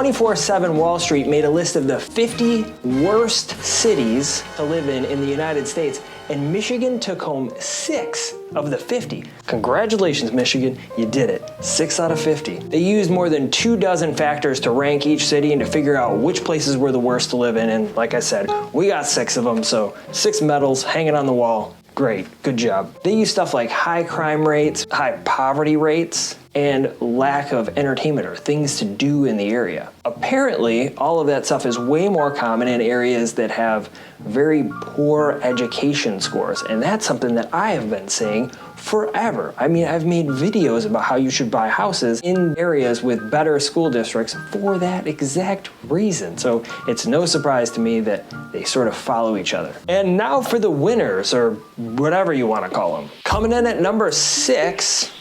24/7 Wall Street made a list of the 50 worst cities to live in the United States, and Michigan took home 6 of the 50. Congratulations, Michigan, you did it. 6 out of 50. They used more than 24 factors to rank each city and to figure out which places were the worst to live in, and like I said, we got 6 of them, so 6 medals hanging on the wall. Great, good job. They use stuff like high crime rates, high poverty rates, and lack of entertainment or things to do in the area. Apparently, all of that stuff is way more common in areas that have very poor education scores, and that's something that I have been saying forever. I mean, I've made videos about how you should buy houses in areas with better school districts for that exact reason. So it's no surprise to me that they sort of follow each other. And now for the winners, or whatever you want to call them. Coming in at number 6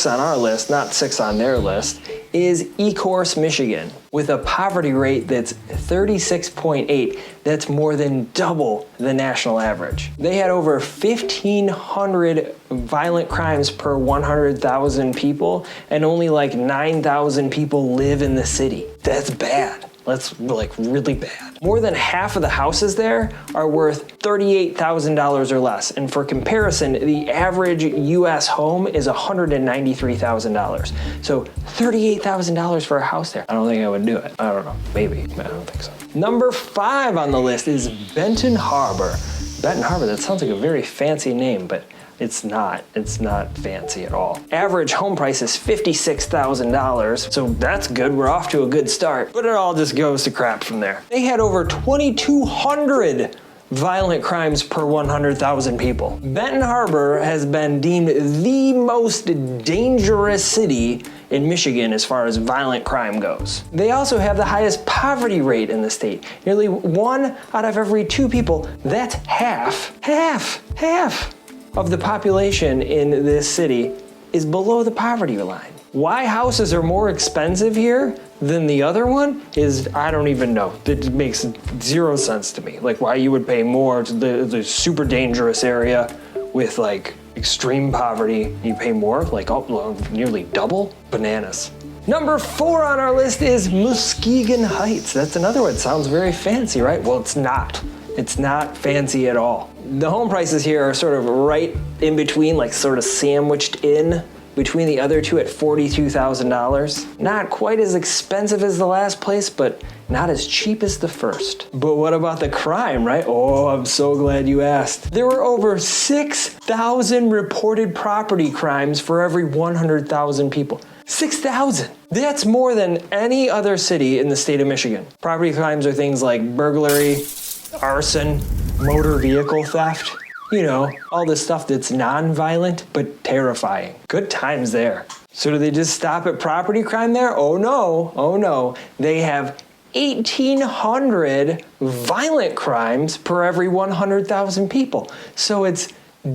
on our list, not 6 on their list, is Ecourse, Michigan, with a poverty rate that's 36.8. That's more than double the national average. They had over 1,500 violent crimes per 100,000 people, and only like 9,000 people live in the city. That's bad. That's like really bad. More than half of the houses there are worth $38,000 or less. And for comparison, the average US home is $193,000. So $38,000 for a house there. I don't think I would do it. I don't know, maybe, I don't think so. Number 5 on the list is Benton Harbor. Benton Harbor, that sounds like a very fancy name, but it's not fancy at all. Average home price is $56,000, so that's good. We're off to a good start, but it all just goes to crap from there. They had over 2,200 violent crimes per 100,000 people. Benton Harbor has been deemed the most dangerous city in Michigan as far as violent crime goes. They also have the highest poverty rate in the state. Nearly 1 out of every 2 people, that's half of the population in this city is below the poverty line. Why houses are more expensive here than the other one is, I don't even know. It makes 0 sense to me. Like why you would pay more to the super dangerous area with like extreme poverty, you pay more, like nearly double? Bananas. Number 4 on our list is Muskegan Heights. That's another one. It sounds very fancy, right? Well, it's not. It's not fancy at all. The home prices here are sort of right in between, like sort of sandwiched in between the other two at $42,000. Not quite as expensive as the last place, but not as cheap as the first. But what about the crime, right? Oh, I'm so glad you asked. There were over 6,000 reported property crimes for every 100,000 people. 6,000. That's more than any other city in the state of Michigan. Property crimes are things like burglary, arson, motor vehicle theft, you know, all this stuff that's non-violent but terrifying. Good times there. So do they just stop at property crime there? Oh no. They have 1,800 violent crimes per every 100,000 people. So it's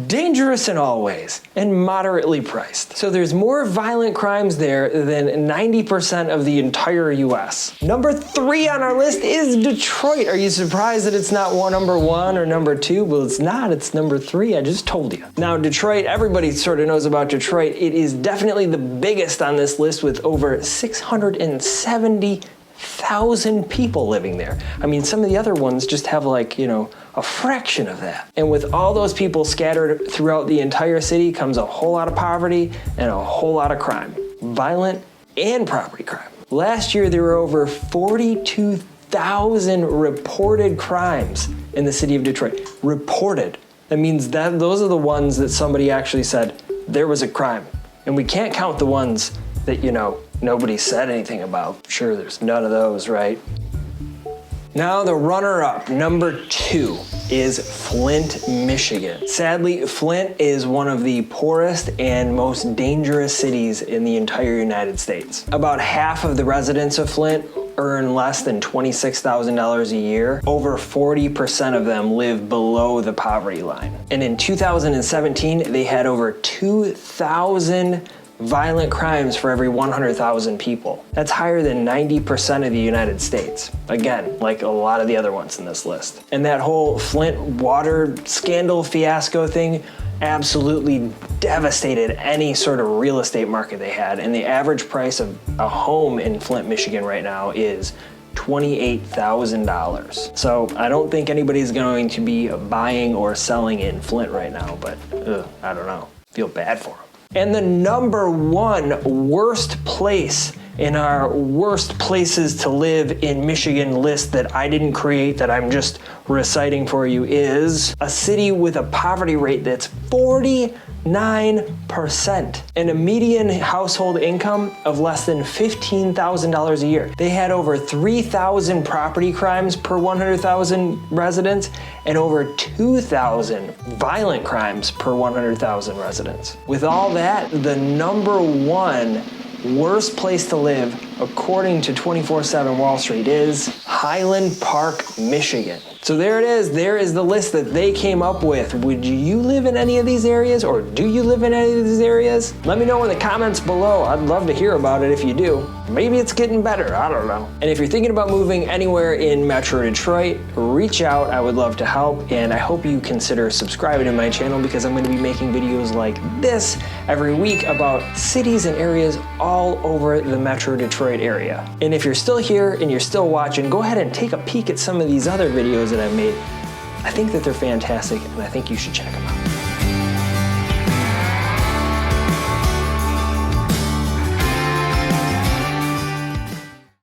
dangerous in all ways and moderately priced. So there's more violent crimes there than 90% of the entire US. Number 3 on our list is Detroit. Are you surprised that it's not number 1 or number 2? Well, it's not. It's number 3. I just told you. Now, Detroit, everybody sort of knows about Detroit. It is definitely the biggest on this list with over 670,000 people living there. I mean, some of the other ones just have like, you know, a fraction of that. And with all those people scattered throughout the entire city comes a whole lot of poverty and a whole lot of crime, violent and property crime. Last year, there were over 42,000 reported crimes in the city of Detroit. Reported. That means that those are the ones that somebody actually said, there was a crime. And we can't count the ones that, you know, nobody said anything about. Sure, there's none of those, right? Now the runner-up, number 2, is Flint, Michigan. Sadly, Flint is one of the poorest and most dangerous cities in the entire United States. About half of the residents of Flint earn less than $26,000 a year. Over 40% of them live below the poverty line. And in 2017, they had over 2,000 violent crimes for every 100,000 people. That's higher than 90% of the United States. Again, like a lot of the other ones in this list. And that whole Flint water scandal fiasco thing, absolutely devastated any sort of real estate market they had. And the average price of a home in Flint, Michigan right now is $28,000. So I don't think anybody's going to be buying or selling in Flint right now, but I don't know. Feel bad for them. And the number one worst place in our worst places to live in Michigan list that I didn't create, that I'm just reciting for you, is a city with a poverty rate that's 49% and a median household income of less than $15,000 a year. They had over 3,000 property crimes per 100,000 residents and over 2,000 violent crimes per 100,000 residents. With all that, the number one worst place to live, according to 24/7 Wall Street, is Highland Park, Michigan. So there it is. There is the list that they came up with. Would you live in any of these areas, or do you live in any of these areas? Let me know in the comments below. I'd love to hear about it if you do. Maybe it's getting better, I don't know. And if you're thinking about moving anywhere in Metro Detroit, reach out. I would love to help, and I hope you consider subscribing to my channel, because I'm going to be making videos like this every week about cities and areas all over the Metro Detroit area. And if you're still here and you're still watching, go ahead and take a peek at some of these other videos that I've made. I think that they're fantastic, and I think you should check them out.